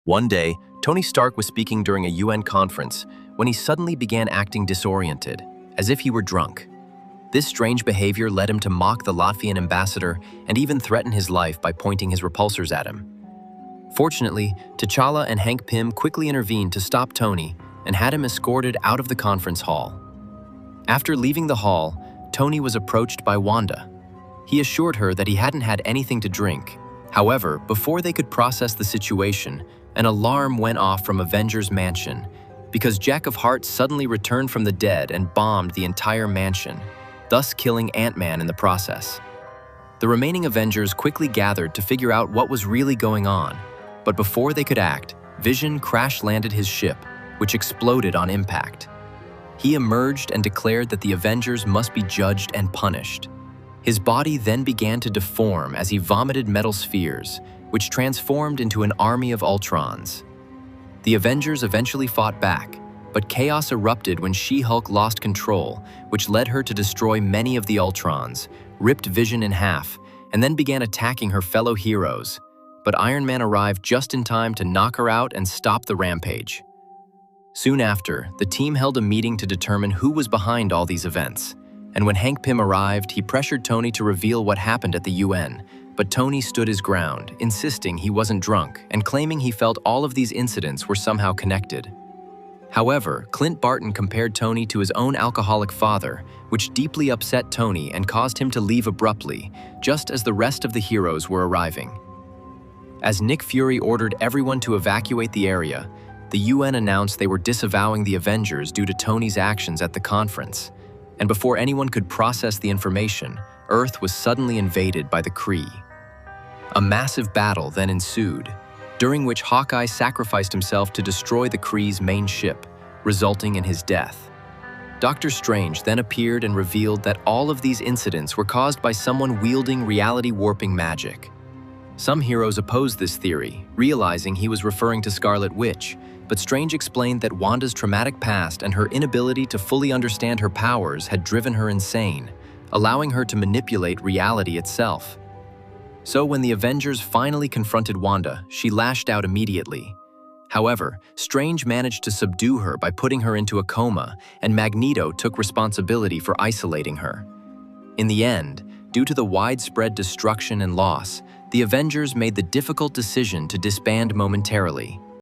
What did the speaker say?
One day, Tony Stark was speaking during a UN conference when he suddenly began acting disoriented, as if he were drunk. This strange behavior led him to mock the Latvian ambassador and even threaten his life by pointing his repulsors at him. Fortunately, T'Challa and Hank Pym quickly intervened to stop Tony and had him escorted out of the conference hall. After leaving the hall, Tony was approached by Wanda. He assured her that he hadn't had anything to drink. However, before they could process the situation, an alarm went off from Avengers Mansion because Jack of Hearts suddenly returned from the dead and bombed the entire mansion, thus killing Ant-Man in the process. The remaining Avengers quickly gathered to figure out what was really going on, but before they could act, Vision crash-landed his ship, which exploded on impact. He emerged and declared that the Avengers must be judged and punished. His body then began to deform as he vomited metal spheres, which transformed into an army of Ultrons. The Avengers eventually fought back, but chaos erupted when She-Hulk lost control, which led her to destroy many of the Ultrons, ripped Vision in half, and then began attacking her fellow heroes. But Iron Man arrived just in time to knock her out and stop the rampage. Soon after, the team held a meeting to determine who was behind all these events. And when Hank Pym arrived, he pressured Tony to reveal what happened at the UN. But Tony stood his ground, insisting he wasn't drunk and claiming he felt all of these incidents were somehow connected. However, Clint Barton compared Tony to his own alcoholic father, which deeply upset Tony and caused him to leave abruptly, just as the rest of the heroes were arriving. As Nick Fury ordered everyone to evacuate the area, the UN announced they were disavowing the Avengers due to Tony's actions at the conference. And before anyone could process the information, Earth was suddenly invaded by the Kree. A massive battle then ensued, during which Hawkeye sacrificed himself to destroy the Kree's main ship, resulting in his death. Doctor Strange then appeared and revealed that all of these incidents were caused by someone wielding reality-warping magic. Some heroes opposed this theory, realizing he was referring to Scarlet Witch, but Strange explained that Wanda's traumatic past and her inability to fully understand her powers had driven her insane, allowing her to manipulate reality itself. So when the Avengers finally confronted Wanda, she lashed out immediately. However, Strange managed to subdue her by putting her into a coma, and Magneto took responsibility for isolating her. In the end, due to the widespread destruction and loss, the Avengers made the difficult decision to disband momentarily.